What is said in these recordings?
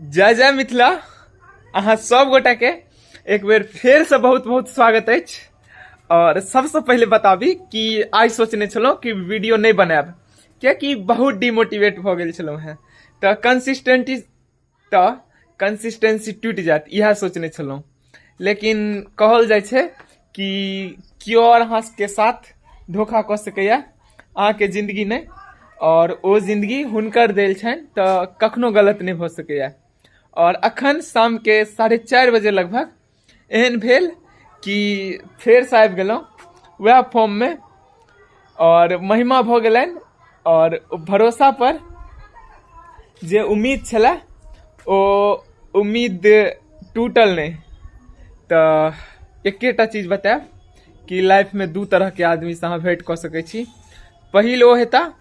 जय जय मिथिला। अहाँ सब गोटा के एक बेर फेर से बहुत बहुत स्वागत अछि। और सबसे पहले बताबी कि आज सोचने छलौं कि वीडियो नहीं बनाब, कियाकि बहुत डिमोटिवेट भ गेल छलौं हैं। तो कंसिस्टेंसी टूट जात, यह सोचने छलौं। लेकिन कहल जाय छै कि क्यों और अहाँ के साथ धोखा क सकैया, अहाँ के जिंदगी नहीं, और ओ जिंदगी हुनकर देल छनि तो कखनो गलत नहीं भ सकैया। और अखन शाम के 4:30 बजे लगभग एहन भेल कि फेर से आबि गेलहुँ वह फॉर्म में, और महिमा भ गेलनि। और भरोसा पर जे उम्मीद छला ओ उम्मीद टूटल नहीं। तो एकेटा चीज बतायब कि लाइफ में दू तरह के आदमी से अहाँ भेंट क सकै छी। पहिल ओ हेता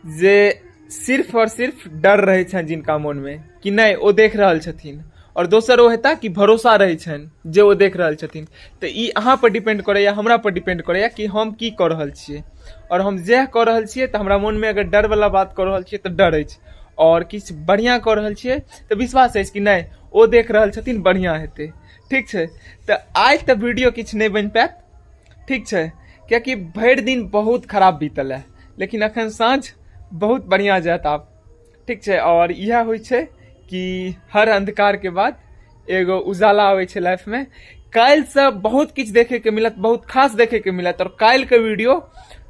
जे सिर्फ और सिर्फ डर रहे छन जिनका मन में कि नहीं ओ देख रहल छथिन, और दोसर ओ हेता कि भरोसा रहे छन जे ओ देख रहल छथिन। तो ई अहाँ पर डिपेंड करैया, हमरा पर डिपेंड करैया कि हम की कर रहल छियै। और हम जे कर रहल छियै तो हमरा मन में अगर डर वाला बात कर रहल छियै तो डर अछि, और किछ बढ़िया कर रहल छियै तो विश्वास अछि कि नहीं ओ देख रहल छथिन, बढ़िया हेतै। ठीक छै, तो आज तो वीडियो किछ नहीं बन पायत, ठीक छै, कियाकि भरि दिन बहुत खराब बीतल है, लेकिन अखन साँझ बहुत बढ़िया जात आब। ठीक छै, और यह होइ छै कि हर अंधकार के बाद एगो उजाला आवे छै लाइफ में। काल्हि से बहुत किछ देखे के मिलत, बहुत खास देखे के मिलत, और काल्हि के वीडियो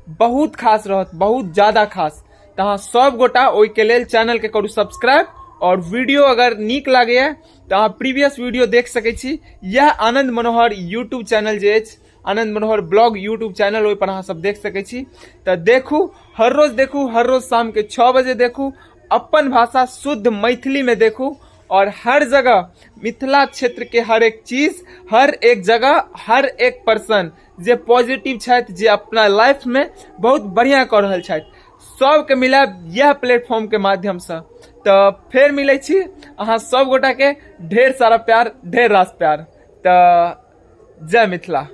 बहुत खास रहत, बहुत ज्यादा खास। तो अहाँ सब गोटा ओहि के लेल चैनल के करू सब्सक्राइब, और वीडियो अगर नीक लागैया तो अहाँ प्रीवियस वीडियो देख सकै छी। यह आनंद मनोहर यूट्यूब चैनल जे अछि, आनंद मनोहर ब्लॉग यूट्यूब चैनल, ओहि पर अहाँ सब देख सकै छी। तो देखू, हर रोज देखू, हर रोज शाम के 6 बजे देखू, अपन भाषा शुद्ध मैथिली में देखू। और हर जगह मिथिला क्षेत्र के हर एक चीज, हर एक जगह, हर एक पर्सन जे पॉजिटिव छथि, जे अपना लाइफ में बहुत बढ़िया कर रहल छथि, सबके मिलाब यह प्लेटफॉर्म के माध्यम से। तो फिर मिले छी अहाँ सब गोटा के ढेर सारा प्यार, ढेर रास प्यार। तो जय मिथिला।